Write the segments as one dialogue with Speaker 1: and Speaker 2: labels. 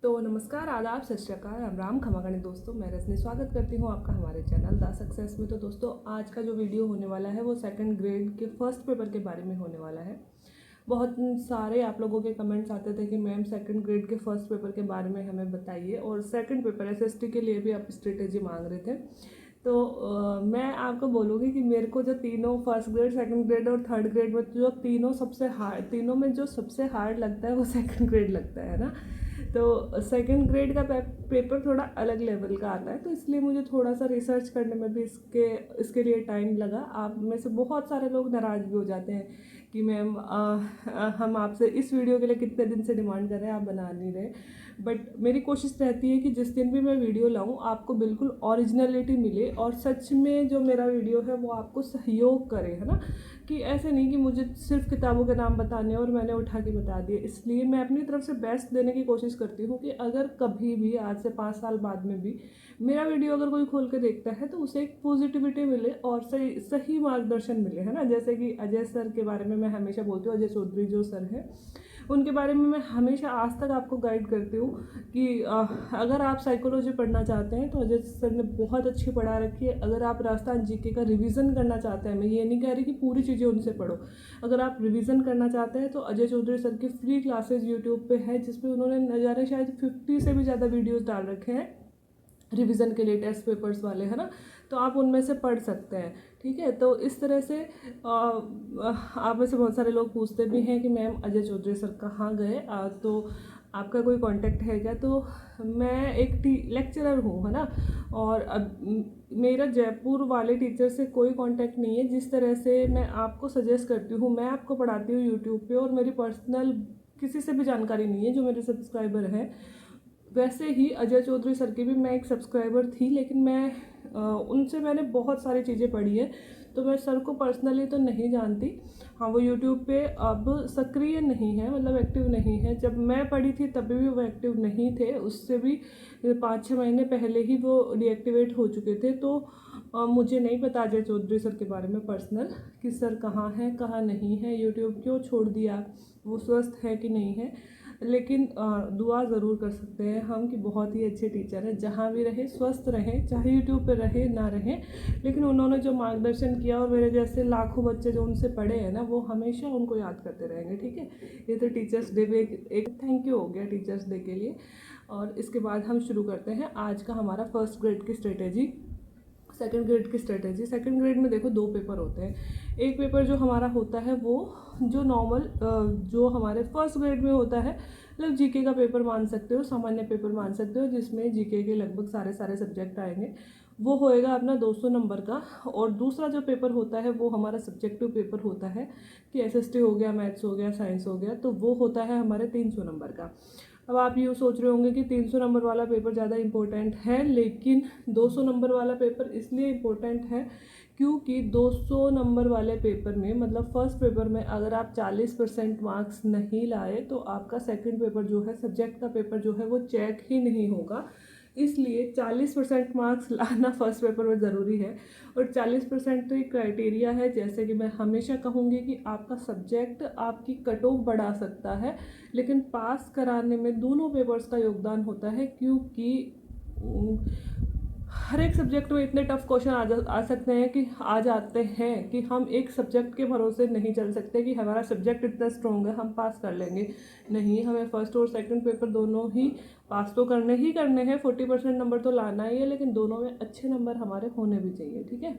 Speaker 1: तो नमस्कार, आदाब, सत श्री अकाल, राम राम, खमा गणी दोस्तों। मैं रजनी स्वागत करती हूँ आपका हमारे चैनल द सक्सेस में। तो दोस्तों, आज का जो वीडियो होने वाला है वो सेकंड ग्रेड के फर्स्ट पेपर के बारे में होने वाला है। बहुत सारे आप लोगों के कमेंट्स आते थे कि मैम सेकंड ग्रेड के फर्स्ट पेपर के बारे में हमें बताइए, और सेकंड पेपर एसएसटी के लिए भी आप स्ट्रेटेजी मांग रहे थे। तो मैं आपको बोलूँगी कि मेरे को जो तीनों फर्स्ट ग्रेड, सेकंड ग्रेड और थर्ड ग्रेड में जो तीनों में जो सबसे हार्ड लगता है वो सेकंड ग्रेड लगता है ना। तो सेकंड ग्रेड का पेपर थोड़ा अलग लेवल का आता है, तो इसलिए मुझे थोड़ा सा रिसर्च करने में भी इसके लिए टाइम लगा। आप में से बहुत सारे लोग नाराज़ भी हो जाते हैं कि मैम हम आपसे इस वीडियो के लिए कितने दिन से डिमांड कर रहे हैं, आप बना नहीं रहे। बट मेरी कोशिश रहती है कि जिस दिन भी मैं वीडियो लाऊं आपको बिल्कुल ओरिजिनलिटी मिले, और सच में जो मेरा वीडियो है वो आपको सहयोग करे, है ना। कि ऐसे नहीं कि मुझे सिर्फ किताबों के नाम बताने और मैंने उठा के बता दिए। इसलिए मैं अपनी तरफ से बेस्ट देने की कोशिश करती हूँ कि अगर कभी भी आज से 5 साल बाद में भी मेरा वीडियो अगर कोई खोल के देखता है तो उसे एक पॉजिटिविटी मिले और सही मार्गदर्शन मिले, है ना। जैसे कि अजय सर के बारे में मैं हमेशा बोलती हूँ, अजय चौधरी जो सर हैं उनके बारे में मैं हमेशा आज तक आपको गाइड करती हूँ कि अगर आप साइकोलॉजी पढ़ना चाहते हैं तो अजय सर ने बहुत अच्छी पढ़ा रखी है। अगर आप राजस्थान जीके का रिवीजन करना चाहते हैं, मैं ये नहीं कह रही कि पूरी चीज़ें उनसे पढ़ो, अगर आप रिवीजन करना चाहते हैं तो अजय चौधरी सर की फ्री क्लासेस यूट्यूब पे है, जिसमें उन्होंने न जाने शायद 50 से भी ज़्यादा वीडियोज़ डाल रखे हैं रिवीजन के लिए, टेस्ट पेपर्स वाले, है ना। तो आप उनमें से पढ़ सकते हैं, ठीक है। तो इस तरह से आप में से बहुत सारे लोग पूछते भी हैं कि मैम अजय चौधरी सर कहाँ गए, तो आपका कोई कांटेक्ट है क्या। तो मैं एक लेक्चरर हूँ, है ना। और अब मेरा जयपुर वाले टीचर से कोई कांटेक्ट नहीं है। जिस तरह से मैं आपको सजेस्ट करती हूँ, मैं आपको पढ़ाती हूँ यूट्यूब पे, और मेरी पर्सनल किसी से भी जानकारी नहीं है जो मेरे सब्सक्राइबर हैं, वैसे ही अजय चौधरी सर की भी मैं एक सब्सक्राइबर थी, लेकिन उनसे मैंने बहुत सारी चीज़ें पढ़ी है। तो मैं सर को पर्सनली तो नहीं जानती। हाँ, वो यूट्यूब पे अब सक्रिय नहीं है, मतलब एक्टिव नहीं है। जब मैं पढ़ी थी तभी भी वो एक्टिव नहीं थे, उससे भी 5-6 महीने पहले ही वो डीएक्टिवेट हो चुके थे। तो मुझे नहीं पता अजय चौधरी सर के बारे में पर्सनल कि सर कहाँ हैं कहाँ नहीं है, यूट्यूब क्यों छोड़ दिया, वो स्वस्थ है कि नहीं है। लेकिन दुआ ज़रूर कर सकते हैं हम कि बहुत ही अच्छे टीचर हैं, जहाँ भी रहे स्वस्थ रहें, चाहे यूट्यूब पे रहे ना रहें, लेकिन उन्होंने जो मार्गदर्शन किया और मेरे जैसे लाखों बच्चे जो उनसे पढ़े हैं ना, वो हमेशा उनको याद करते रहेंगे, ठीक है। ये तो टीचर्स डे पे एक थैंक यू हो गया टीचर्स डे के लिए। और इसके बाद हम शुरू करते हैं आज का हमारा फर्स्ट ग्रेड की स्ट्रेटेजी, सेकंड ग्रेड की स्ट्रेटेजी। सेकंड ग्रेड में देखो 2 पेपर होते हैं। एक पेपर जो हमारा होता है वो जो नॉर्मल जो हमारे फर्स्ट ग्रेड में होता है, मतलब जीके का पेपर मान सकते हो, सामान्य पेपर मान सकते हो, जिसमें जीके के लगभग सारे सब्जेक्ट आएंगे। वो होएगा अपना 200 नंबर का। और दूसरा जो पेपर होता है वो हमारा सब्जेक्टिव पेपर होता है, कि एसएसटी हो गया, मैथ्स हो गया, साइंस हो गया, तो वो होता है हमारे 300 नंबर का। अब आप यूँ सोच रहे होंगे कि 300 नंबर वाला पेपर ज़्यादा इम्पोर्टेंट है, लेकिन 200 नंबर वाला पेपर इसलिए इम्पोर्टेंट है क्योंकि 200 नंबर वाले पेपर में, मतलब फर्स्ट पेपर में अगर आप 40% मार्क्स नहीं लाए तो आपका सेकंड पेपर जो है, सब्जेक्ट का पेपर जो है, वो चेक ही नहीं होगा। इसलिए 40% मार्क्स लाना फर्स्ट पेपर में ज़रूरी है। और 40% तो एक क्राइटेरिया है, जैसे कि मैं हमेशा कहूँगी कि आपका सब्जेक्ट आपकी कट ऑफ बढ़ा सकता है, लेकिन पास कराने में दोनों पेपर्स का योगदान होता है। क्योंकि हर एक सब्जेक्ट में इतने टफ क्वेश्चन आ सकते हैं कि आ जाते हैं कि हम एक सब्जेक्ट के भरोसे नहीं चल सकते कि हमारा सब्जेक्ट इतना स्ट्रॉन्ग है हम पास कर लेंगे। नहीं, हमें फर्स्ट और सेकंड पेपर दोनों ही पास तो करने हैं, 40% नंबर तो लाना ही है, लेकिन दोनों में अच्छे नंबर हमारे होने भी चाहिए, ठीक है।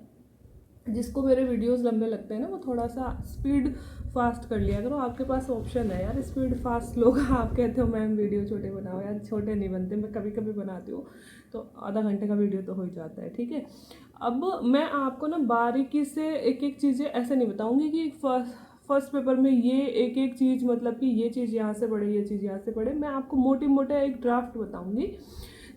Speaker 1: जिसको मेरे वीडियोस लंबे लगते हैं ना, वो थोड़ा सा स्पीड फास्ट कर लिया करो। आपके पास ऑप्शन है यार, स्पीड फास्ट लोग आप कहते हो मैम वीडियो छोटे बनाओ, यार छोटे नहीं बनते, मैं कभी कभी बनाती हूँ तो आधा घंटे का वीडियो तो हो ही जाता है, ठीक है। अब मैं आपको ना बारीकी से एक एक चीज़ें ऐसे नहीं बताऊँगी कि फर्स्ट पेपर में ये एक एक चीज़, मतलब कि ये चीज़ यहाँ से पढ़े, ये चीज़ यहाँ से पढ़े। मैं आपको मोटा एक ड्राफ्ट बताऊँगी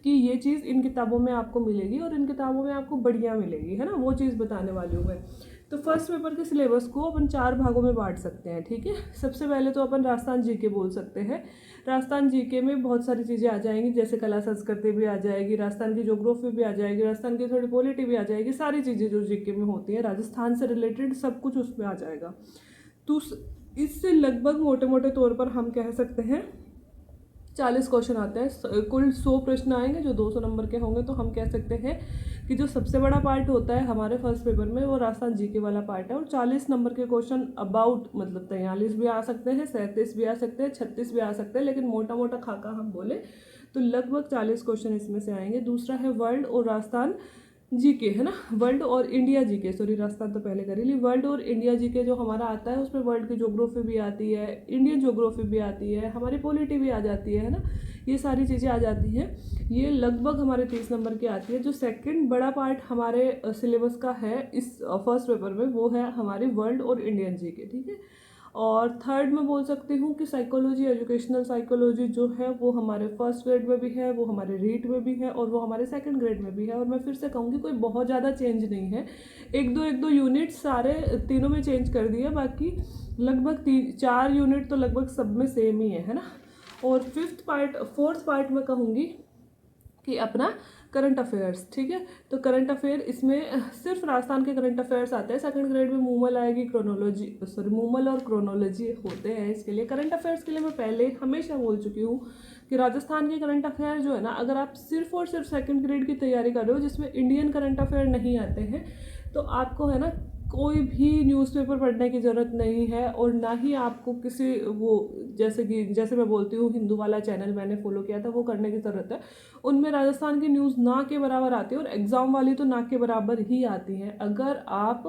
Speaker 1: कि ये चीज़ इन किताबों में आपको मिलेगी और इन किताबों में आपको बढ़िया मिलेगी, है ना, वो चीज़ बताने वाली हूँ मैं। तो फर्स्ट पेपर के सिलेबस को अपन 4 भागों में बांट सकते हैं, ठीक है। सबसे पहले तो अपन राजस्थान जीके बोल सकते हैं। राजस्थान जीके में बहुत सारी चीज़ें आ जाएंगी, जैसे कला संस्कृति भी आ जाएगी, राजस्थान की ज्योग्राफी भी आ जाएगी, राजस्थान की थोड़ी पॉलिटी भी आ जाएगी, सारी चीज़ें जो जीके में होती हैं राजस्थान से रिलेटेड सब कुछ उसमें आ जाएगा। तो इससे लगभग मोटे तौर पर हम कह सकते हैं 40 क्वेश्चन आते हैं, कुल 100 प्रश्न आएंगे जो 200 नंबर के होंगे। तो हम कह सकते हैं कि जो सबसे बड़ा पार्ट होता है हमारे फर्स्ट पेपर में वो राजस्थान जीके वाला पार्ट है। और 40 नंबर के क्वेश्चन अबाउट मतलब 43 भी आ सकते हैं, 37 भी आ सकते हैं, 36 भी आ सकते हैं, लेकिन मोटा मोटा खाका हम बोले तो लगभग 40 क्वेश्चन इसमें से आएंगे। दूसरा है वर्ल्ड और राजस्थान जीके, है ना, वर्ल्ड और इंडिया जीके, सॉरी राजस्थान तो पहले करी ली। वर्ल्ड और इंडिया जीके जो हमारा आता है उसमें वर्ल्ड की ज्योग्राफी भी आती है, इंडियन ज्योग्राफी भी आती है, हमारी पॉलिटी भी आ जाती है ना, ये सारी चीज़ें आ जाती हैं। ये लगभग हमारे 30 नंबर की आती है। जो सेकंड बड़ा पार्ट हमारे सिलेबस का है इस फर्स्ट पेपर में वो है हमारी वर्ल्ड और इंडियन जीके, ठीक है। और थर्ड मैं बोल सकती हूँ कि साइकोलॉजी, एजुकेशनल साइकोलॉजी जो है वो हमारे फर्स्ट ग्रेड में भी है, वो हमारे रीट में भी है और वो हमारे सेकंड ग्रेड में भी है। और मैं फिर से कहूँगी कोई बहुत ज़्यादा चेंज नहीं है, एक दो यूनिट सारे तीनों में चेंज कर दिए, बाकी लगभग 4 यूनिट तो लगभग सब में सेम ही है ना। और फोर्थ पार्ट मैं कहूँगी कि अपना करंट अफेयर्स, ठीक है। तो करंट अफेयर इसमें सिर्फ राजस्थान के करंट अफेयर्स आते हैं। सेकंड ग्रेड में मूमल आएगी, मूमल और क्रोनोलॉजी होते हैं इसके लिए। करंट अफेयर्स के लिए मैं पहले हमेशा बोल चुकी हूँ कि राजस्थान के करंट अफेयर जो है ना, अगर आप सिर्फ और सिर्फ सेकंड ग्रेड की तैयारी कर रहे हो जिसमें इंडियन करंट अफेयर नहीं आते हैं, तो आपको है ना कोई भी न्यूज़पेपर पढ़ने की ज़रूरत नहीं है। और ना ही आपको किसी वो जैसे मैं बोलती हूँ हिंदू वाला चैनल मैंने फॉलो किया था वो करने की ज़रूरत है। उनमें राजस्थान की न्यूज़ ना के बराबर आती है और एग्ज़ाम वाली तो ना के बराबर ही आती है। अगर आप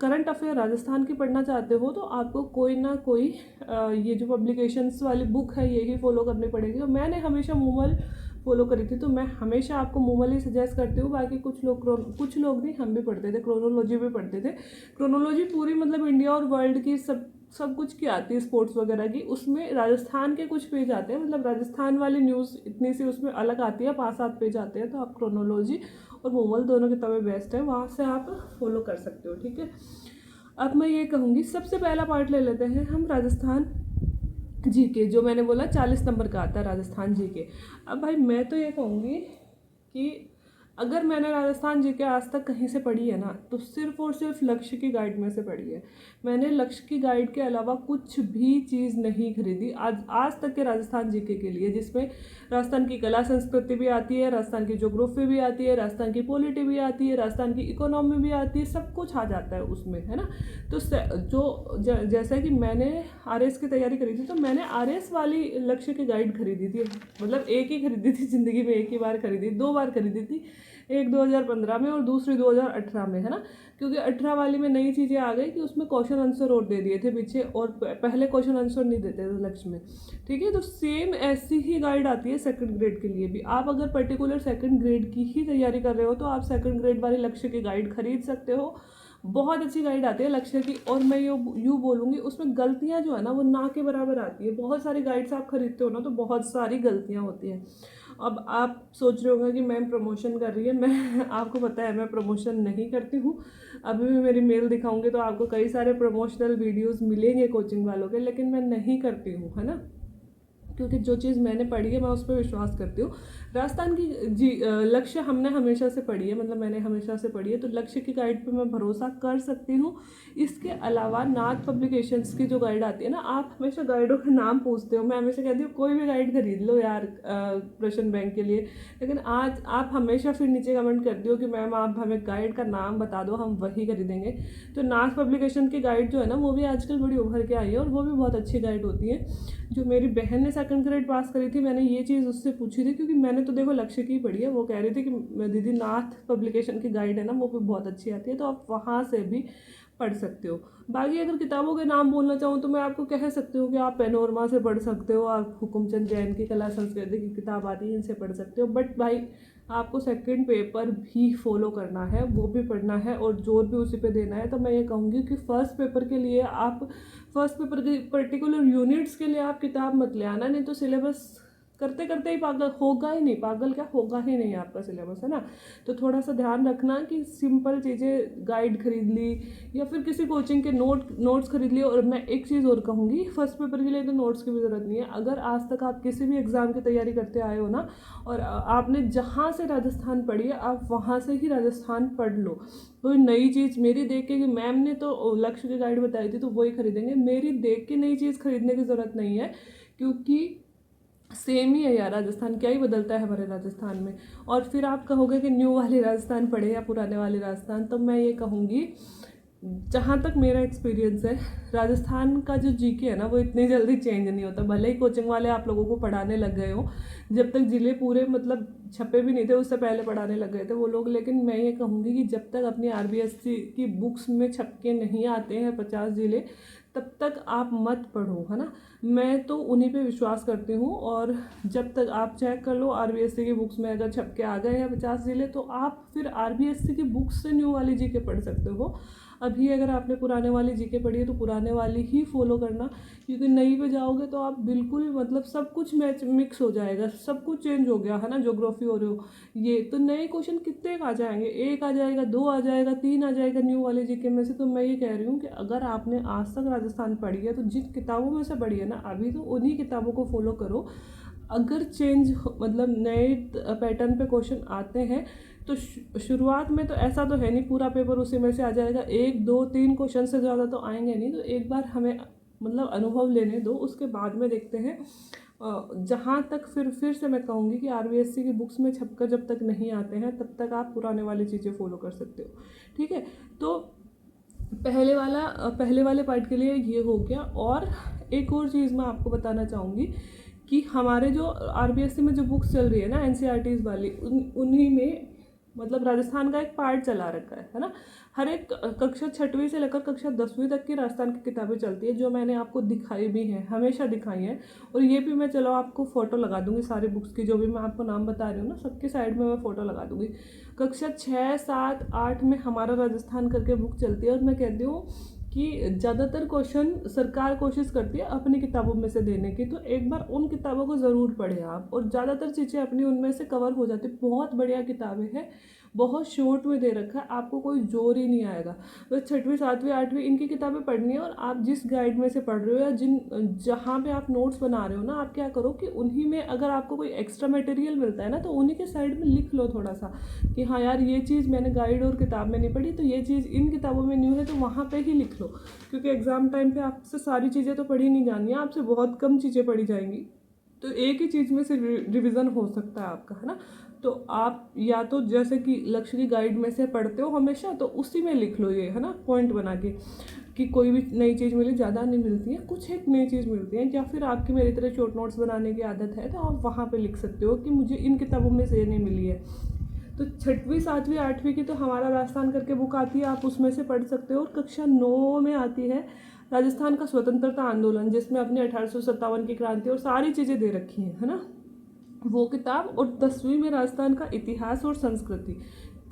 Speaker 1: करंट अफेयर राजस्थान की पढ़ना चाहते हो तो आपको कोई ना कोई ये जो पब्लिकेशंस वाली बुक है यही फॉलो करनी पड़ेगी। और मैंने हमेशा मूमल फॉलो करी थी, तो मैं हमेशा आपको मूमल ही सजेस्ट करती हूँ। बाकी कुछ लोग नहीं, हम भी पढ़ते थे, क्रोनोलॉजी भी पढ़ते थे। क्रोनोलॉजी पूरी मतलब इंडिया और वर्ल्ड की सब कुछ की आती है, स्पोर्ट्स वगैरह की। उसमें राजस्थान के कुछ पेज आते हैं, मतलब राजस्थान वाली न्यूज़ इतनी सी उसमें अलग आती है, 5-7 पेज आते हैं। तो आप क्रोनोलॉजी और मूमल दोनों किताबें बेस्ट है, वहाँ से आप फॉलो कर सकते हो, ठीक है। अब मैं ये कहूँगी सबसे पहला पार्ट ले लेते हैं हम राजस्थान जीके, जो मैंने बोला 40 नंबर का आता है राजस्थान जीके। अब भाई मैं तो ये कहूँगी कि अगर मैंने राजस्थान जीके आज तक कहीं से पढ़ी है ना, तो सिर्फ और सिर्फ लक्ष्य की गाइड में से पढ़ी है। मैंने लक्ष्य की गाइड के अलावा कुछ भी चीज़ नहीं खरीदी आज तक के राजस्थान जीके के लिए, जिसमें राजस्थान की कला संस्कृति भी आती है, राजस्थान की ज्योग्राफी भी आती है, राजस्थान की पॉलिटी भी आती है, राजस्थान की इकोनॉमी भी आती है, सब कुछ आ जाता है उसमें, है ना। तो जैसे कि मैंने RS की तैयारी करी थी, तो मैंने RS वाली लक्ष्य की गाइड खरीदी थी। मतलब एक ही खरीदी थी ज़िंदगी में, एक ही बार खरीदी, 2 बार खरीदी थी, एक 2015 में और दूसरी 2018 में, है ना। क्योंकि 18 वाली में नई चीज़ें आ गई कि उसमें क्वेश्चन आंसर और दे दिए थे पीछे, और पहले क्वेश्चन आंसर नहीं देते थे लक्ष्य में, ठीक है। तो सेम ऐसी ही गाइड आती है सेकंड ग्रेड के लिए भी। आप अगर पर्टिकुलर सेकंड ग्रेड की ही तैयारी कर रहे हो तो आप सेकंड ग्रेड वाली लक्ष्य की गाइड खरीद सकते हो, बहुत अच्छी गाइड आती है लक्ष्य की। और मैं यूँ बोलूँगी उसमें गलतियाँ जो है ना वो ना के बराबर आती है। बहुत सारी गाइड्स आप खरीदते हो ना तो बहुत सारी गलतियाँ होती हैं। अब आप सोच रहे होंगे कि मैम प्रमोशन कर रही है, मैं आपको पता है मैं प्रमोशन नहीं करती हूँ। अभी भी मेरी मेल दिखाऊंगी तो आपको कई सारे प्रमोशनल वीडियोस मिलेंगे कोचिंग वालों के, लेकिन मैं नहीं करती हूँ, है ना। क्योंकि जो चीज़ मैंने पढ़ी है मैं उस पर विश्वास करती हूँ। राजस्थान की लक्ष्य हमने हमेशा से पढ़ी है, मतलब मैंने हमेशा से पढ़ी है, तो लक्ष्य की गाइड पे मैं भरोसा कर सकती हूँ। इसके अलावा नाथ पब्लिकेशंस की जो गाइड आती है ना, आप हमेशा गाइडों का नाम पूछते हो, मैं हमेशा कहती हूँ कोई भी गाइड खरीद लो यार प्रश्न बैंक के लिए, लेकिन आज आप हमेशा फिर नीचे कमेंट करती हो कि मैम आप हमें गाइड का नाम बता दो, हम वही खरीदेंगे। तो नाथ पब्लिकेशन की गाइड जो है ना वो भी आजकल बड़ी उभर के आई है और वो भी बहुत अच्छी गाइड होती है। जो मेरी बहन ने सेकंड ग्रेड पास करी थी, मैंने ये चीज़ उससे पूछी थी, क्योंकि मैंने तो देखो लक्ष्य की पढ़ी है, वो कह रही थी कि दीदी नाथ पब्लिकेशन की गाइड है ना वो भी बहुत अच्छी आती है, तो आप वहाँ से भी पढ़ सकते हो। बाकी अगर किताबों के नाम बोलना चाहूँ तो मैं आपको कह सकती हूँ कि आप पेनोरमा से पढ़ सकते हो, आप हुकुमचंद जैन की कला संस्कृति की किताब आती है इनसे पढ़ सकते हो। बट भाई आपको सेकंड पेपर भी फॉलो करना है, वो भी पढ़ना है और जोर भी उसी पे देना है। तो मैं ये कहूँगी कि फर्स्ट पेपर के लिए आप फर्स्ट पेपर के पर्टिकुलर यूनिट्स के लिए आप किताब मत ले आना, नहीं तो सिलेबस करते करते ही पागल होगा ही नहीं, पागल क्या होगा ही नहीं आपका सिलेबस, है ना। तो थोड़ा सा ध्यान रखना कि सिंपल चीज़ें गाइड खरीद ली या फिर किसी कोचिंग के नोट्स खरीद लिए। और मैं एक चीज़ और कहूँगी, फर्स्ट पेपर के लिए तो नोट्स की भी ज़रूरत नहीं है। अगर आज तक आप किसी भी एग्ज़ाम की तैयारी करते आए हो ना और आपने जहाँ से राजस्थान पढ़ी है आप वहाँ से ही राजस्थान पढ़ लो। कोई नई चीज़ मेरी देख के कि मैम ने तो लक्ष्य की गाइड बताई थी तो वही खरीदेंगे, मेरी देख के नई चीज़ खरीदने की ज़रूरत नहीं है। क्योंकि सेम ही है यार, राजस्थान क्या ही बदलता है हमारे राजस्थान में। और फिर आप कहोगे कि न्यू वाले राजस्थान पढ़े या पुराने वाले राजस्थान, तो मैं ये कहूँगी जहाँ तक मेरा एक्सपीरियंस है, राजस्थान का जो जीके है ना वो इतनी जल्दी चेंज नहीं होता। भले ही कोचिंग वाले आप लोगों को पढ़ाने लग गए हो, जब तक जिले पूरे मतलब छपे भी नहीं थे उससे पहले पढ़ाने लग गए थे वो लोग, लेकिन मैं ये कहूँगी कि जब तक अपनी आरबीएससी की बुक्स में छपके नहीं आते हैं 50 जिले, तब तक आप मत पढ़ो, है ना। मैं तो उन्हीं पे विश्वास करती हूँ। और जब तक आप चेक कर लो आरबीएससी की बुक्स में अगर छपके आ गए हैं 50 जिले, तो आप फिर आरबीएससी की बुक्स से न्यू वाली जीके पढ़ सकते हो। अभी अगर आपने पुराने वाली जीके पढ़ी है तो पुराने वाली ही फॉलो करना, क्योंकि नई पे जाओगे तो आप बिल्कुल मतलब सब कुछ मैच मिक्स हो जाएगा, सब कुछ चेंज हो गया है ना। ज्योग्राफी हो रहे हो ये तो नए क्वेश्चन कितने आ जाएंगे, एक आ जाएगा, दो आ जाएगा, तीन आ जाएगा न्यू वाले जीके में से। तो मैं ये कह रही हूँ कि अगर आपने आज तक राजस्थान पढ़ी है तो जिन किताबों में से पढ़ी है ना अभी, तो उन्हीं किताबों को फॉलो करो। अगर चेंज मतलब नए पैटर्न पे क्वेश्चन आते हैं तो शुरुआत में तो ऐसा तो है नहीं पूरा पेपर उसी में से आ जाएगा, एक दो तीन क्वेश्चन से ज़्यादा तो आएंगे नहीं। तो एक बार हमें मतलब अनुभव लेने दो, उसके बाद में देखते हैं। जहाँ तक फिर से मैं कहूँगी कि आरबीएससी की बुक्स में छपकर जब तक नहीं आते हैं तब तक आप पुराने वाली चीज़ें फॉलो कर सकते हो, ठीक है। तो पहले वाले पार्ट के लिए ये हो गया। और एक और चीज़ मैं आपको बताना चाहूँगी कि हमारे जो आरबीएससी में जो बुक्स चल रही है ना एनसीईआरटीज़ वाली, उन्हीं में मतलब राजस्थान का एक पार्ट चला रखा है ना। हर एक कक्षा 6वीं से लेकर कक्षा 10वीं तक की राजस्थान की किताबें चलती है, जो मैंने आपको दिखाई भी हैं, हमेशा दिखाई हैं। और ये भी मैं चलो आपको फ़ोटो लगा दूंगी सारी बुक्स की, जो भी मैं आपको नाम बता रही हूँ ना सबके साइड में मैं फ़ोटो लगा दूंगी। कक्षा 6, 7, 8 में हमारा राजस्थान करके बुक चलती है। और मैं कहती हूँ कि ज़्यादातर क्वेश्चन सरकार कोशिश करती है अपनी किताबों में से देने की, तो एक बार उन किताबों को ज़रूर पढ़ें आप, और ज़्यादातर चीज़ें अपनी उनमें से कवर हो जाती। बहुत बढ़िया किताबें हैं, बहुत शॉर्ट में दे रखा है, आपको कोई जोर ही नहीं आएगा। तो 6वीं 7वीं 8वीं इनकी किताबें पढ़नी है, और आप जिस गाइड में से पढ़ रहे हो या जहाँ पे आप नोट्स बना रहे हो ना, आप क्या करो कि उन्हीं में अगर आपको कोई एक्स्ट्रा मटेरियल मिलता है ना, तो उन्हीं के साइड में लिख लो थोड़ा सा कि हाँ यार ये चीज़ मैंने गाइड और किताब में नहीं पढ़ी, तो ये चीज़ इन किताबों में न्यू है, तो वहाँ पे ही लिख लो। क्योंकि एग्ज़ाम टाइम पे आपसे सारी चीज़ें तो पढ़ी नहीं जानी है, आपसे बहुत कम चीज़ें पढ़ी जाएंगी, तो एक ही चीज़ में से रिविज़न हो सकता है आपका, है ना। तो आप या तो जैसे कि लक्ष्य की गाइड में से पढ़ते हो हमेशा, तो उसी में लिख लो ये, है ना, पॉइंट बना के कि कोई भी नई चीज़ मिली, ज़्यादा नहीं मिलती है, कुछ एक नई चीज़ मिलती है। या फिर आपकी मेरी तरह शॉर्ट नोट्स बनाने की आदत है तो आप वहाँ पे लिख सकते हो कि मुझे इन किताबों में से ये नहीं मिली है। तो 6वीं 7वीं 8वीं की तो हमारा राजस्थान करके बुक आती है, आप उसमें से पढ़ सकते हो। और कक्षा 9 में आती है राजस्थान का स्वतंत्रता आंदोलन, जिसमें अपने 1857 की क्रांति और सारी चीज़ें दे रखी हैं, है ना, वो किताब। और 10वीं में राजस्थान का इतिहास और संस्कृति,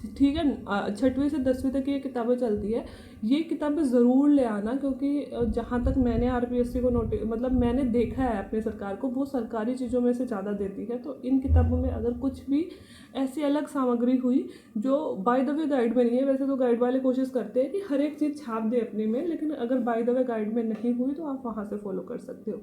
Speaker 1: ठीक है। 6वीं से 10वीं तक ये किताबें चलती है, ये किताबें ज़रूर ले आना, क्योंकि जहाँ तक मैंने आरपीएससी को मतलब मैंने देखा है अपने सरकार को, वो सरकारी चीज़ों में से ज़्यादा देती है। तो इन किताबों में अगर कुछ भी ऐसी अलग सामग्री हुई जो बाय द वे गाइड में नहीं है, वैसे तो गाइड वाले कोशिश करते हैं कि हर एक चीज़ छाप दे अपने में, लेकिन अगर बाय द वे गाइड में नहीं हुई तो आप वहाँ से फॉलो कर सकते हो,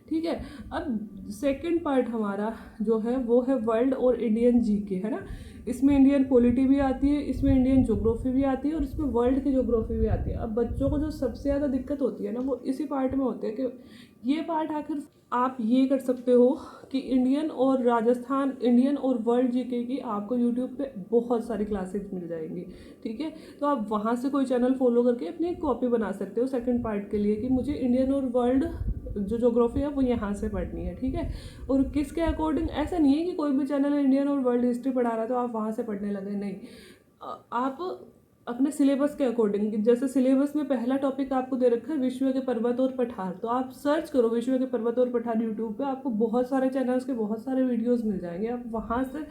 Speaker 1: ठीक है। अब सेकंड पार्ट हमारा जो है वो है वर्ल्ड और इंडियन जीके, है ना। इसमें इंडियन पॉलिटी भी आती है, इसमें इंडियन ज्योग्राफी भी आती है, और इसमें वर्ल्ड की ज्योग्राफी भी आती है। अब बच्चों को जो सबसे ज़्यादा दिक्कत होती है ना, वो इसी पार्ट में होती है कि ये पार्ट आखिर आप ये कर सकते हो कि इंडियन और वर्ल्ड जीके की आपको यूट्यूब पे बहुत सारी क्लासेस मिल जाएंगी, ठीक है। तो आप वहाँ से कोई चैनल फॉलो करके अपनी एक कॉपी बना सकते हो सेकंड पार्ट के लिए, कि मुझे इंडियन और वर्ल्ड जो ज्योग्राफी है वो यहाँ से पढ़नी है, ठीक है। और किसके अकॉर्डिंग, ऐसा नहीं है कि कोई भी चैनल इंडियन और वर्ल्ड हिस्ट्री पढ़ा रहा है तो आप वहाँ से पढ़ने लगे, नहीं। आप अपने सिलेबस के अकॉर्डिंग, जैसे सिलेबस में पहला टॉपिक आपको दे रखा है विश्व के पर्वत और पठार, तो आप सर्च करो विश्व के पर्वत और पठार यूट्यूब पे, आपको बहुत सारे चैनल्स के बहुत सारे वीडियोस मिल जाएंगे, आप वहाँ से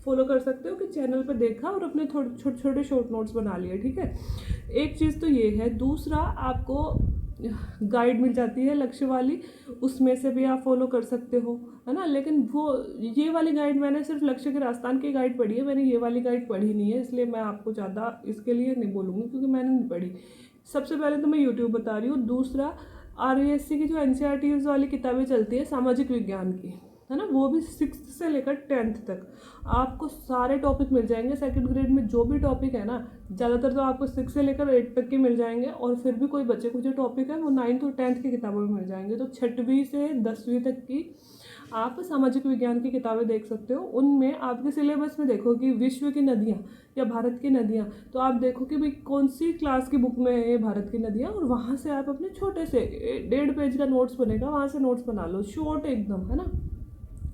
Speaker 1: फॉलो कर सकते हो कि चैनल पे देखा और अपने छोटे छोटे शॉर्ट नोट्स बना लिए, ठीक है। एक चीज़ तो ये है। दूसरा, आपको गाइड मिल जाती है लक्ष्य वाली, उसमें से भी आप फॉलो कर सकते हो, है ना। लेकिन वो ये वाली गाइड मैंने सिर्फ लक्ष्य के राजस्थान की गाइड पढ़ी है, मैंने ये वाली गाइड पढ़ी नहीं है, इसलिए मैं आपको ज़्यादा इसके लिए नहीं बोलूँगी, क्योंकि मैंने नहीं पढ़ी। सबसे पहले तो मैं यूट्यूब बता रही हूँ। दूसरा, आरबीएससी की जो एनसीईआरटीज़ वाली किताबें चलती है सामाजिक विज्ञान की, है ना, वो भी 6th से लेकर 10th तक आपको सारे टॉपिक मिल जाएंगे। सेकंड ग्रेड में जो भी टॉपिक है ना, ज़्यादातर तो आपको 6 से लेकर 8 तक के मिल जाएंगे, और फिर भी कोई बचे कुछ जो टॉपिक है वो 9th और 10th की किताबों में मिल जाएंगे। तो 6वीं से 10वीं तक की आप सामाजिक विज्ञान की किताबें देख सकते हो। उनमें आपके सिलेबस में देखो कि विश्व की नदियाँ या भारत की नदियाँ, तो आप देखो कि भाई कौन सी क्लास की बुक में है ये भारत की नदियाँ, और वहाँ से आप अपने छोटे से 1.5 पेज का नोट्स बनेगा, वहाँ से नोट्स बना लो, शॉर्ट एकदम, है ना।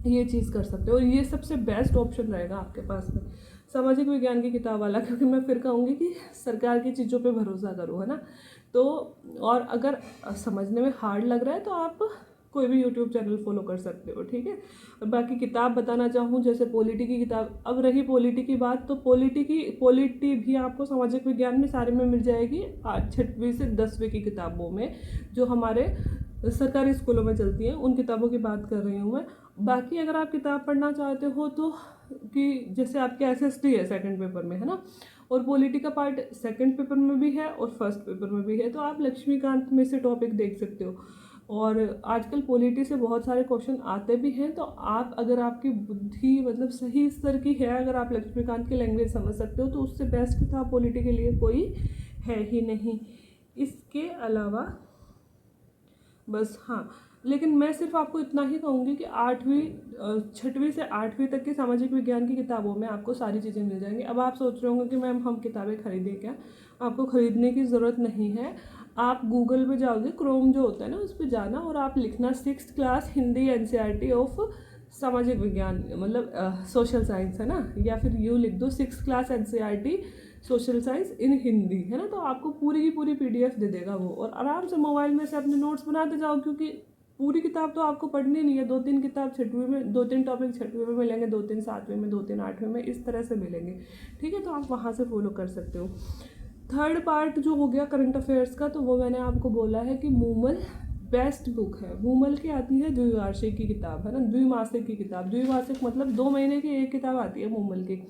Speaker 1: ये चीज़ कर सकते हो, और ये सबसे बेस्ट ऑप्शन रहेगा आपके पास में सामाजिक विज्ञान की किताब वाला, क्योंकि मैं फिर कहूँगी कि सरकार की चीज़ों पे भरोसा करो, है ना। तो और अगर समझने में हार्ड लग रहा है तो आप कोई भी यूट्यूब चैनल फॉलो कर सकते हो, ठीक है। और बाकी किताब बताना चाहूँ, जैसे पॉलिटी की किताब, अब रही पॉलिटी की बात, तो पॉलिटी भी आपको सामाजिक विज्ञान में सारे में मिल जाएगी 6वीं से 10वीं की किताबों में, जो हमारे सरकारी स्कूलों में चलती हैं, उन किताबों की बात कर रही हूँ मैं। बाकी अगर आप किताब पढ़ना चाहते हो तो कि जैसे आपके SST है सेकंड पेपर में, है ना, और पॉलिटी का पार्ट सेकंड पेपर में भी है और फर्स्ट पेपर में भी है, तो आप लक्ष्मीकांत में से टॉपिक देख सकते हो। और आजकल पॉलिटी से बहुत सारे क्वेश्चन आते भी हैं, तो आप अगर आपकी बुद्धि मतलब सही स्तर की है, अगर आप लक्ष्मीकांत की लैंग्वेज समझ सकते हो, तो उससे बेस्ट किताब पॉलिटी के लिए कोई है ही नहीं। इसके अलावा बस हाँ, लेकिन मैं सिर्फ आपको इतना ही कहूँगी कि 6वीं से 8वीं तक की सामाजिक विज्ञान की किताबों में आपको सारी चीज़ें मिल जाएंगी। अब आप सोच रहे होंगे कि मैम हम किताबें खरीदें क्या? आपको ख़रीदने की ज़रूरत नहीं है। आप गूगल पे जाओगे, क्रोम जो होता है ना, उस पर जाना और आप लिखना 6th class Hindi NCERT of सामाजिक विज्ञान, मतलब सोशल साइंस, है ना, या फिर यूँ लिख दो 6th class NCERT social science in Hindi, है ना। तो आपको पूरी की पूरी PDF दे देगा वो, और आराम से मोबाइल में से अपने नोट्स बनाते जाओ, क्योंकि पूरी किताब तो आपको पढ़नी नहीं है। 2-3 किताब 6वीं में, 2-3 टॉपिक 6वीं में मिलेंगे, 2-3 7वीं में, 2-3 8वीं में, इस तरह से मिलेंगे, ठीक है। तो आप वहाँ से फॉलो कर सकते हो। थर्ड पार्ट जो हो गया करंट अफेयर्स का, तो वो मैंने आपको बोला है कि मूमल बेस्ट बुक है। मूमल की आती है द्विवार्षिक की किताब, है ना, द्विमासिक की किताब। द्विमासिक मतलब 2 महीने की एक किताब आती है मूमल की।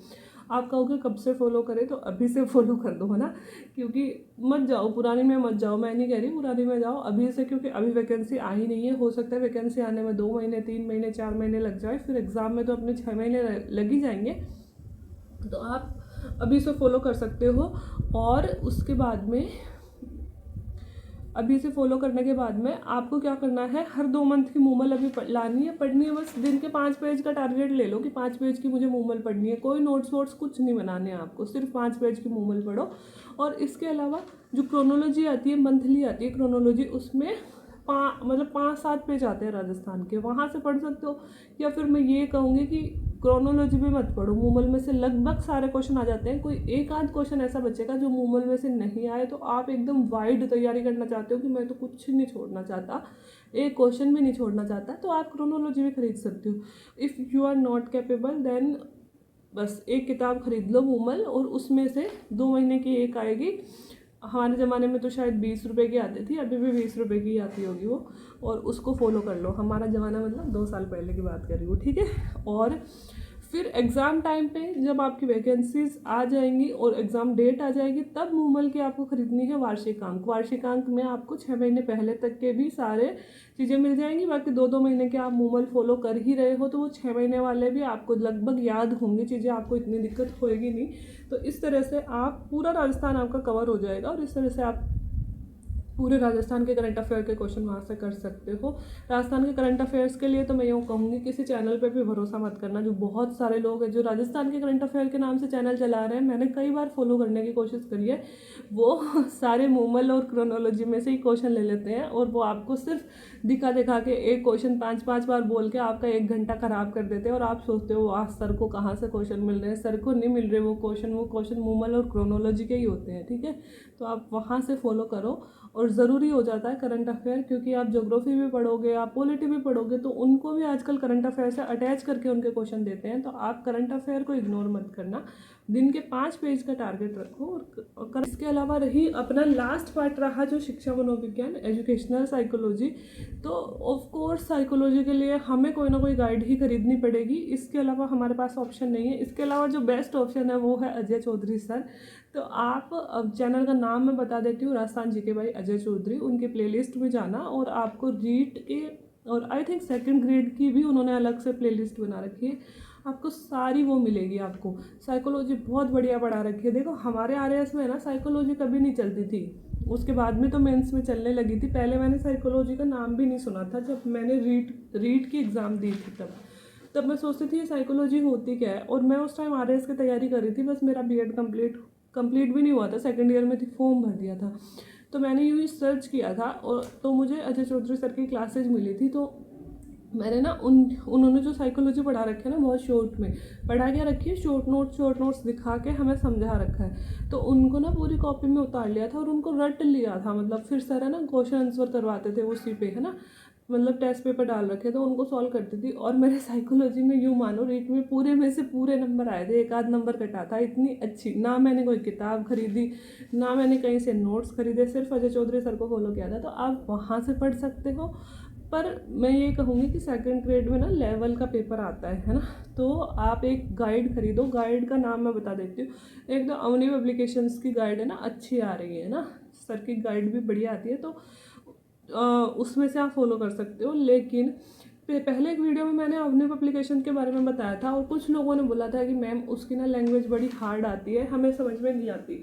Speaker 1: आप कहोगे कब से फॉलो करें, तो अभी से फॉलो कर दो, है ना, क्योंकि मत जाओ पुरानी में, मत जाओ, मैं नहीं कह रही पुरानी में जाओ, अभी से, क्योंकि अभी वैकेंसी आ ही नहीं है। हो सकता है वैकेंसी आने में 2 महीने, 3 महीने, 4 महीने लग जाए, फिर एग्ज़ाम में तो अपने 6 महीने लग ही जाएंगे। तो आप अभी से फॉलो कर सकते हो, और उसके बाद में अभी से फॉलो करने के बाद में आपको क्या करना है, हर 2 मंथ की मूमल अभी लानी है, पढ़नी है। बस दिन के 5 पेज का टारगेट ले लो कि 5 पेज की मुझे मूमल पढ़नी है। कोई नोट्स वोट्स कुछ नहीं बनाने हैं आपको, सिर्फ 5 पेज की मूमल पढ़ो। और इसके अलावा जो क्रोनोलॉजी आती है, मंथली आती है क्रोनोलॉजी, उसमें मतलब 5-7 पेज आते हैं राजस्थान के, वहाँ से पढ़ सकते हो। या फिर मैं ये कहूँगी कि क्रोनोलॉजी भी मत पढ़ो, मूमल में से लगभग सारे क्वेश्चन आ जाते हैं। कोई एक आध क्वेश्चन ऐसा बचेगा जो मूमल में से नहीं आए, तो आप एकदम वाइड तैयारी करना चाहते हो कि मैं तो कुछ नहीं छोड़ना चाहता, एक क्वेश्चन भी नहीं छोड़ना चाहता, तो आप क्रोनोलॉजी भी खरीद सकते हो। If you are not capable, then बस एक किताब खरीद लो मूमल, और उसमें से 2 महीने की एक आएगी। हमारे ज़माने में तो शायद 20 रुपये की आती थी, अभी भी 20 रुपये की आती होगी वो, और उसको फॉलो कर लो। हमारा ज़माना मतलब 2 साल पहले की बात कर रही हूँ, ठीक है। और फिर एग्ज़ाम टाइम पे जब आपकी वैकेंसीज आ जाएंगी और एग्ज़ाम डेट आ जाएगी, तब मूमल की आपको ख़रीदनी है वार्षिकांक। वार्षिकांक में आपको 6 महीने पहले तक के भी सारे चीज़ें मिल जाएंगी। बाकी 2-2 महीने के आप मूमल फॉलो कर ही रहे हो, तो वो 6 महीने वाले भी आपको लगभग याद होंगे चीज़ें, आपको इतनी दिक्कत होएगी नहीं। तो इस तरह से आप पूरा राजस्थान आपका कवर हो जाएगा, और इस तरह से आप पूरे राजस्थान के करंट अफेयर के क्वेश्चन वहाँ से कर सकते हो। राजस्थान के करंट अफेयर्स के लिए तो मैं यूँ कहूँगी किसी चैनल पे भी भरोसा मत करना। जो बहुत सारे लोग हैं जो राजस्थान के करंट अफेयर के नाम से चैनल चला रहे हैं, मैंने कई बार फॉलो करने की कोशिश करी है, वो सारे मूमल और क्रोनोलॉजी में से ही क्वेश्चन ले लेते हैं, और वो आपको सिर्फ दिखा दिखा के एक क्वेश्चन 5-5 बार बोल के आपका 1 घंटा ख़राब कर देते हैं। और आप सोचते हो आज सर को कहाँ से क्वेश्चन मिल रहे हैं, सर को नहीं मिल रहे वो क्वेश्चन मूमल और क्रोनोलॉजी के ही होते हैं, ठीक है। तो आप वहाँ से फॉलो करो। और ज़रूरी हो जाता है करंट अफेयर, क्योंकि आप ज्योग्राफी भी पढ़ोगे, आप पॉलिटी भी पढ़ोगे, तो उनको भी आजकल करंट अफेयर से अटैच करके उनके क्वेश्चन देते हैं। तो आप करंट अफेयर को इग्नोर मत करना, दिन के 5 पेज का टारगेट रखो। और इसके अलावा रही अपना लास्ट पार्ट रहा जो शिक्षा मनोविज्ञान, एजुकेशनल साइकोलॉजी, तो ऑफ कोर्स साइकोलॉजी के लिए हमें कोई ना कोई गाइड ही खरीदनी पड़ेगी, इसके अलावा हमारे पास ऑप्शन नहीं है। इसके अलावा जो बेस्ट ऑप्शन है वो है अजय चौधरी सर। तो आप चैनल का नाम मैं बता देती हूँ, राजस्थान जीके बाई अजय चौधरी, उनके प्लेलिस्ट में जाना, और आपको रीट के और आई थिंक सेकंड ग्रेड की भी उन्होंने अलग से प्लेलिस्ट बना रखी है। आपको सारी वो मिलेगी। आपको साइकोलॉजी बहुत बढ़िया पढ़ा रखी है। देखो हमारे RAS में ना साइकोलॉजी कभी नहीं चलती थी, उसके बाद में तो मेंस में चलने लगी थी। पहले मैंने साइकोलॉजी का नाम भी नहीं सुना था, जब मैंने रीट की एग्ज़ाम दी थी तब मैं सोचती थी ये साइकोलॉजी होती क्या है। और मैं उस टाइम RAS की तैयारी कर रही थी, बस मेरा BEd कंप्लीट भी नहीं हुआ था, सेकेंड ईयर में थी, फॉर्म भर दिया था। तो मैंने यूँ ही सर्च किया था और तो मुझे अजय चौधरी सर की क्लासेज मिली थी। तो मैंने ना उन्होंने जो साइकोलॉजी पढ़ा रखी है ना, बहुत शॉर्ट में पढ़ा क्या रखी है, शॉर्ट नोट्स दिखा के हमें समझा रखा है। तो उनको ना पूरी कॉपी में उतार लिया था और उनको रट लिया था। मतलब फिर सर है ना क्वेश्चन आंसर करवाते थे उसी पे, है ना, मतलब टेस्ट पेपर डाल रखे तो उनको सॉल्व करती थी। और मेरे साइकोलॉजी में यूँ मानो रीट में पूरे में से पूरे नंबर आए थे, एक आध नंबर कटा था। इतनी अच्छी, ना मैंने कोई किताब खरीदी, ना मैंने कहीं से नोट्स खरीदे, सिर्फ अजय चौधरी सर को फॉलो किया था। तो आप वहाँ से पढ़ सकते हो। पर मैं ये कहूँगी कि सेकंड ग्रेड में ना लेवल का पेपर आता है ना, तो आप एक गाइड खरीदो। गाइड का नाम मैं बता देती हूँ, एक तो अवनी पब्लिकेशंस की गाइड है ना, अच्छी आ रही है ना, सर की गाइड भी बढ़िया आती है, तो उसमें से आप फॉलो कर सकते हो। लेकिन पहले एक वीडियो में मैंने अवनी पब्लिकेशन के बारे में बताया था और कुछ लोगों ने बोला था कि मैम उसकी ना लैंग्वेज बड़ी हार्ड आती है, हमें समझ में नहीं आती।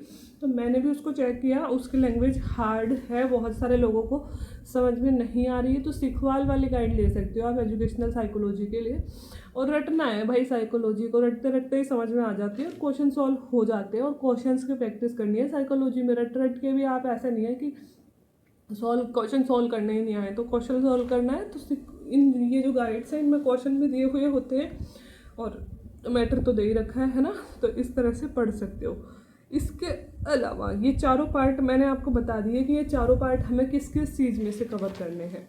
Speaker 1: तो मैंने भी उसको चेक किया, उसकी लैंग्वेज हार्ड है, बहुत सारे लोगों को समझ में नहीं आ रही है। तो सिखवाल वाली गाइड ले सकते हो आप एजुकेशनल साइकोलॉजी के लिए। और रटना है भाई, साइकोलॉजी को रटते रटते ही समझ में आ जाती है और क्वेश्चन सॉल्व हो जाते हैं। और क्वेश्चंस की प्रैक्टिस करनी है साइकोलॉजी में, रट रट के भी आप, ऐसा नहीं है कि क्वेश्चन सॉल्व करने ही नहीं आए। तो क्वेश्चन सॉल्व करना है तो इन ये जो गाइड्स हैं इनमें क्वेश्चन भी दिए हुए होते हैं और मैटर तो दे ही रखा है ना, तो इस तरह से पढ़ सकते हो। इसके अलावा ये चारों पार्ट मैंने आपको बता दिए कि ये चारों पार्ट हमें किस किस चीज़ में से कवर करने हैं।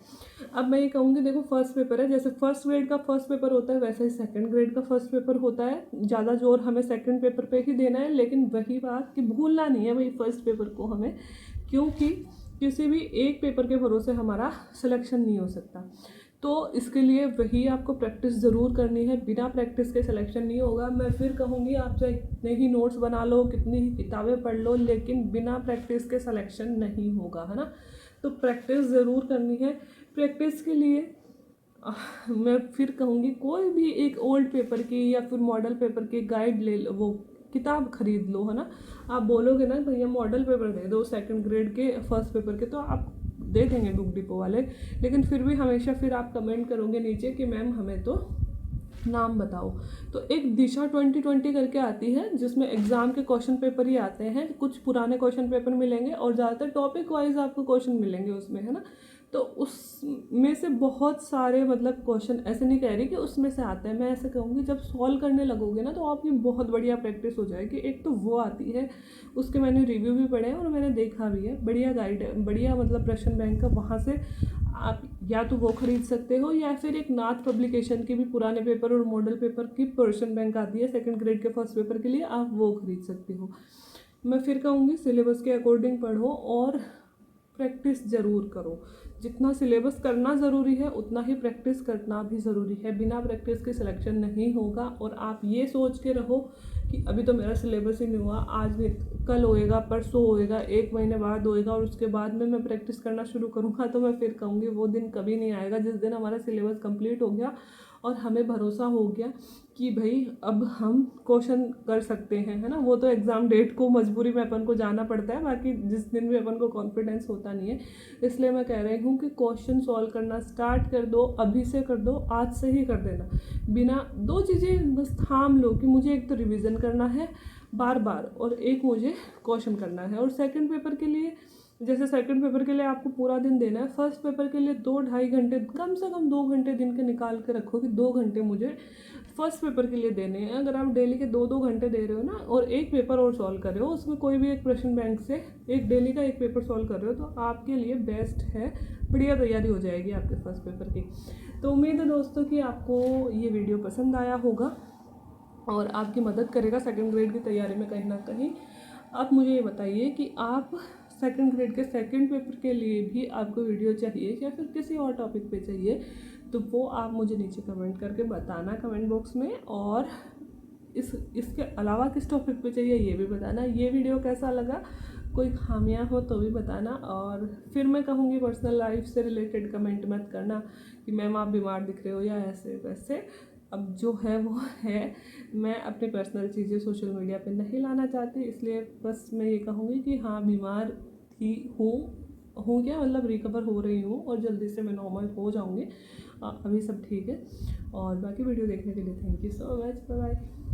Speaker 1: अब मैं ये कहूँगी, देखो फर्स्ट पेपर है, जैसे फर्स्ट ग्रेड का फर्स्ट पेपर होता है वैसे ही सेकंड ग्रेड का फर्स्ट पेपर होता है। ज़्यादा जोर हमें सेकंड पेपर पे ही देना है, लेकिन वही बात कि भूलना नहीं है भाई फर्स्ट पेपर को हमें, क्योंकि किसी भी एक पेपर के भरोसे हमारा सिलेक्शन नहीं हो सकता। तो इसके लिए वही आपको प्रैक्टिस ज़रूर करनी है, बिना प्रैक्टिस के सिलेक्शन नहीं होगा। मैं फिर कहूँगी, आप चाहे कितने ही नोट्स बना लो, कितनी ही किताबें पढ़ लो, लेकिन बिना प्रैक्टिस के सिलेक्शन नहीं होगा, है ना। तो प्रैक्टिस ज़रूर करनी है। प्रैक्टिस के लिए मैं फिर कहूँगी, कोई भी एक ओल्ड पेपर की या फिर मॉडल पेपर की गाइड ले लो, वो किताब खरीद लो, है ना। आप बोलोगे ना भैया मॉडल पेपर दे दो सेकंड ग्रेड के फर्स्ट पेपर के, तो आप दे देंगे बुक डिपो वाले, लेकिन फिर भी हमेशा फिर आप कमेंट करोगे नीचे कि मैम हमें तो नाम बताओ। तो एक दिशा 2020 करके आती है, जिसमें एग्ज़ाम के क्वेश्चन पेपर ही आते हैं, कुछ पुराने क्वेश्चन पेपर मिलेंगे और ज़्यादातर टॉपिक वाइज आपको क्वेश्चन मिलेंगे उसमें, है ना। तो उसमें से बहुत सारे मतलब क्वेश्चन, ऐसे नहीं कह रही कि उसमें से आते हैं, मैं ऐसे कहूँगी जब सॉल्व करने लगोगे ना तो आपकी बहुत बढ़िया प्रैक्टिस हो जाएगी। एक तो वो आती है, उसके मैंने रिव्यू भी पढ़े हैं और मैंने देखा भी है, बढ़िया गाइड है, बढ़िया मतलब प्रश्न बैंक का, वहाँ से आप या तो वो खरीद सकते हो या फिर एक नाथ पब्लिकेशन की भी पुराने पेपर और मॉडल पेपर की पर्सन बैंक आती है सेकंड ग्रेड के फर्स्ट पेपर के लिए, आप वो खरीद सकते हो। मैं फिर कहूँगी सिलेबस के अकॉर्डिंग पढ़ो और प्रैक्टिस ज़रूर करो। जितना सिलेबस करना ज़रूरी है उतना ही प्रैक्टिस करना भी ज़रूरी है। बिना प्रैक्टिस के सिलेक्शन नहीं होगा। और आप ये सोच के रहो कि अभी तो मेरा सिलेबस ही नहीं हुआ, आज नहीं कल होएगा, परसों होएगा, एक महीने बाद होएगा और उसके बाद में मैं प्रैक्टिस करना शुरू करूँगा, तो मैं फिर कहूँगी वो दिन कभी नहीं आएगा जिस दिन हमारा सिलेबस कंप्लीट हो गया और हमें भरोसा हो गया कि भाई अब हम क्वेश्चन कर सकते हैं, है ना। वो तो एग्ज़ाम डेट को मजबूरी में अपन को जाना पड़ता है, बाकी जिस दिन भी अपन को कॉन्फिडेंस होता नहीं है। इसलिए मैं कह रही हूँ कि क्वेश्चन सॉल्व करना स्टार्ट कर दो, अभी से कर दो, आज से ही कर देना। बिना दो चीज़ें बस थाम लो कि मुझे एक तो रिवीजन करना है बार बार और एक मुझे क्वेश्चन करना है। और सेकंड पेपर के लिए, जैसे सेकंड पेपर के लिए आपको पूरा दिन देना है, फर्स्ट पेपर के लिए 2-2.5 घंटे, कम से कम 2 घंटे दिन के निकाल के रखो कि 2 घंटे मुझे फर्स्ट पेपर के लिए देने हैं। अगर आप डेली के 2-2 घंटे दे रहे हो ना और एक पेपर और सॉल्व कर रहे हो, उसमें कोई भी एक प्रश्न बैंक से एक डेली का एक पेपर सॉल्व कर रहे हो, तो आपके लिए बेस्ट है, बढ़िया तैयारी हो जाएगी आपके फर्स्ट पेपर की। तो उम्मीद है दोस्तों कि आपको ये वीडियो पसंद आया होगा और आपकी मदद करेगा सेकंड ग्रेड की तैयारी में कहीं ना कहीं। आप मुझे ये बताइए कि आप सेकंड ग्रेड के सेकंड पेपर के लिए भी आपको वीडियो चाहिए या फिर किसी और टॉपिक पे चाहिए, तो वो आप मुझे नीचे कमेंट करके बताना कमेंट बॉक्स में। और इसके अलावा किस टॉपिक पे चाहिए ये भी बताना। ये वीडियो कैसा लगा, कोई खामियां हो तो भी बताना। और फिर मैं कहूँगी पर्सनल लाइफ से रिलेटेड कमेंट मत करना कि मैम आप बीमार दिख रहे हो या ऐसे वैसे, अब जो है वो है। मैं अपनी पर्सनल चीज़ें सोशल मीडिया पे नहीं लाना चाहती, इसलिए बस मैं ये कहूँगी कि हाँ, बीमार थी हूँ क्या, मतलब रिकवर हो रही हूँ और जल्दी से मैं नॉर्मल हो जाऊँगी। अभी सब ठीक है। और बाकी वीडियो देखने के लिए thank you so much. Bye bye.